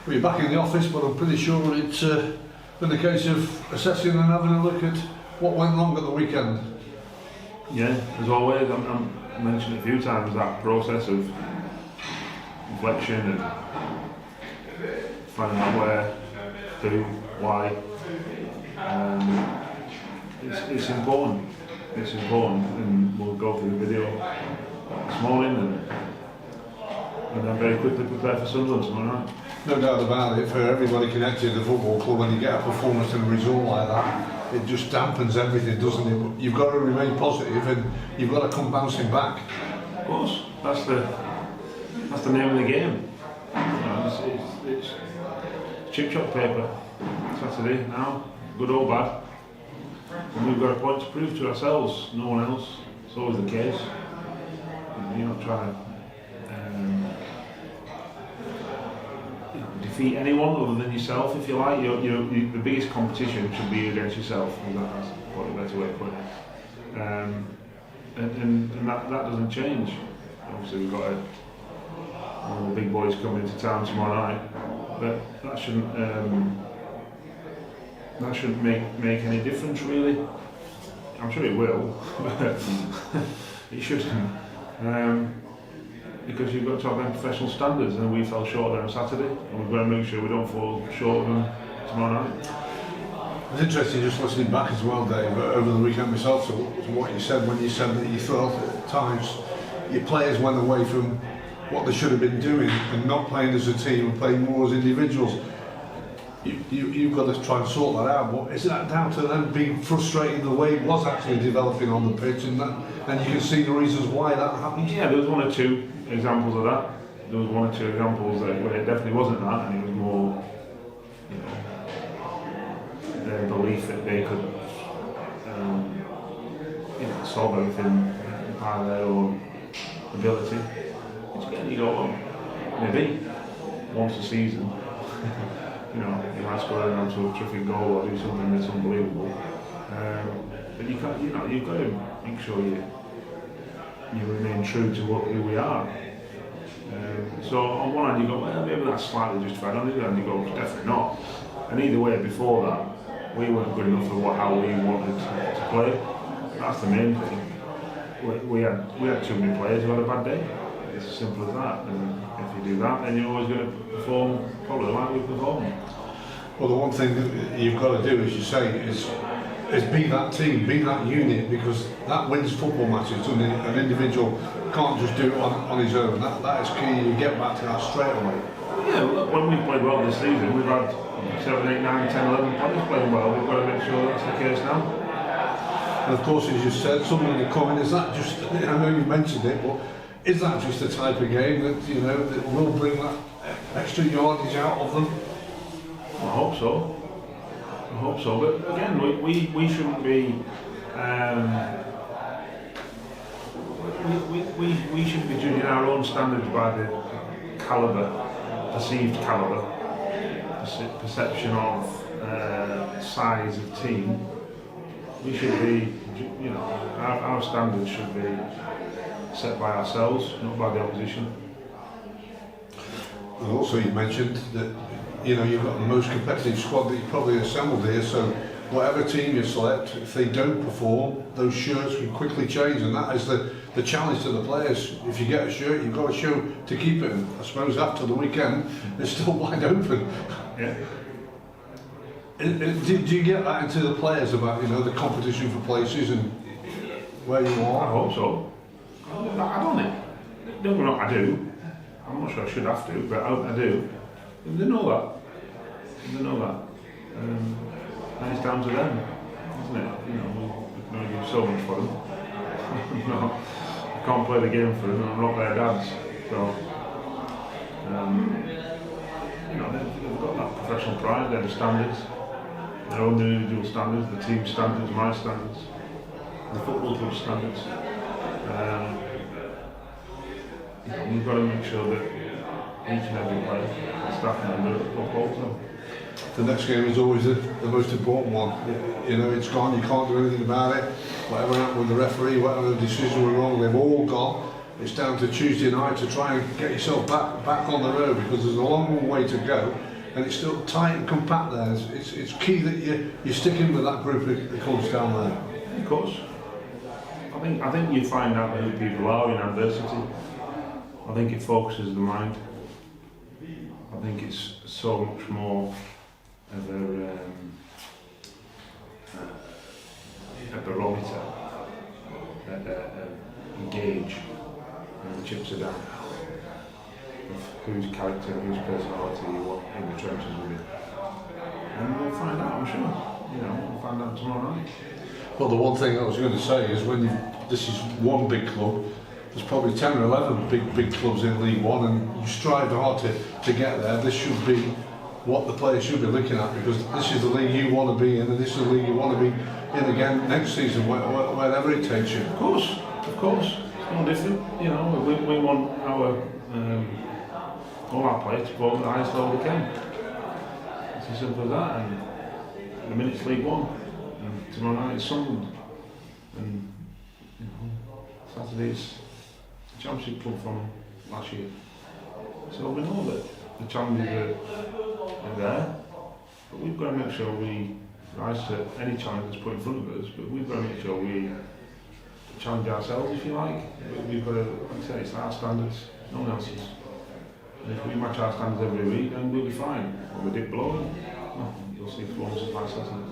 We're back in the office, but I'm pretty sure it's been a case of assessing and having a look at what went wrong at the weekend. Yeah, as always, I mentioned it a few times, that process of reflection and finding out where, who, why. It's important. It's important, and we'll go through the video this morning and then very quickly prepare for Sunderland tomorrow night. No doubt about it, for everybody connected to the football club, when you get a performance and a result like that, it just dampens everything, doesn't it? But you've got to remain positive and you've got to come bouncing back. Of course, that's the name of the game. You know, it's chip chop paper. Saturday now, good or bad. And we've got a point to prove to ourselves, no one else. It's always the case. You're not trying to defeat anyone other than yourself, if you like. The biggest competition should be against yourself. That's probably a better way to put it. And that doesn't change. Obviously, we've got one of the big boys coming into town tomorrow night, but that shouldn't make any difference, really. I'm sure it will, but it shouldn't. Because you've got to have them professional standards, and we fell short of them on Saturday, and we've got to make sure we don't fall short of them tomorrow night. It's interesting just listening back as well, Dave, over the weekend myself, to what you said when you said that you felt at times your players went away from what they should have been doing and not playing as a team and playing more as individuals. You've got to try and sort that out, but is that down to them being frustrated the way it was actually developing on the pitch, and you can see the reasons why that happened? Yeah, there was one or two examples of that. There was one or two examples where it definitely wasn't that, and it was more, their belief that they could solve everything by their own ability. Which again, you go, well, maybe once a season. You might score onto a terrific goal or do something that's unbelievable. But you can't, you've got to make sure you remain true to who we are. So on one hand you go, well, maybe that's slightly justified. On the other hand you go, definitely not. And either way, before that, we weren't good enough for how we wanted to play. That's the main thing. We had too many players who had a bad day. It's as simple as that. And if you do that, then you're always going to perform probably like we perform. Well, the one thing that you've got to do, as you say, is be that team, be that unit, because that wins football matches. And an individual can't just do it on his own. That is key. You get back to that straight away. Yeah, when we've played well this season, we've had 7, 8, 9, 10, 11 players playing well. We've got to make sure that's the case now. And of course, as you said, somebody coming, is that just, I know you've mentioned it, but is that just the type of game that, that will bring that extra yardage out of them? I hope so. But again, we shouldn't be we shouldn't be judging our own standards by the perceived calibre, perception of size of team. We should be, our standards should be set by ourselves, not by the opposition. And also you mentioned that you've got the most competitive squad that you've probably assembled here, so whatever team you select, if they don't perform, those shirts can quickly change, and that is the challenge to the players. If you get a shirt, you've got to show to keep it, and I suppose after the weekend it's still wide open. Yeah. Do you get that into the players about the competition for places and where you are? I hope so. I don't think. Don't get me wrong, I do. I'm not sure I should have to, but I do. They know that. And it's down to them, isn't it? We can only do so much for them. I can't play the game for them, and I'm not their dads. So, they've got that professional pride, they're the standards. Their own individual standards, the team standards, my standards, the football club standards. We've got to make sure that each and every player, staff member, upholds them. The next game is always the most important one. It's gone, you can't do anything about it. Whatever happened with the referee, whatever the decision were wrong, they've all gone. It's down to Tuesday night to try and get yourself back on the road, because there's a long way to go. and it's still tight and compact there. It's key that you're sticking with that group of clubs down there. Of course. I think you find out who people are in adversity. I think it focuses the mind. I think it's so much more of a barometer, a gauge when the chips are down of whose character, whose personality you want in the trenches with you. And we'll find out, I'm sure. We'll find out tomorrow night. Well, the one thing I was going to say is this is one big club, there's probably 10 or 11 big clubs in League One, and you strive hard to get there. This should be what the players should be looking at, because this is the league you want to be in, and this is the league you want to be in again next season, wherever it takes you. Of course. It's no different. We want all our players to go at the highest level they can. It's as simple as that. And at the minute it's League One, and tomorrow night it's Sunderland, and Saturday it's the Championship club from last year. So we know that the challenges are there, but we've got to make sure we rise to any challenge that's put in front of us. But we've got to make sure we challenge ourselves, if you like. We've got to, like I say, it's our standards, no one else's. And if we match our standards every week, then we'll be fine. When we dip below, well, you'll see performances like Saturday.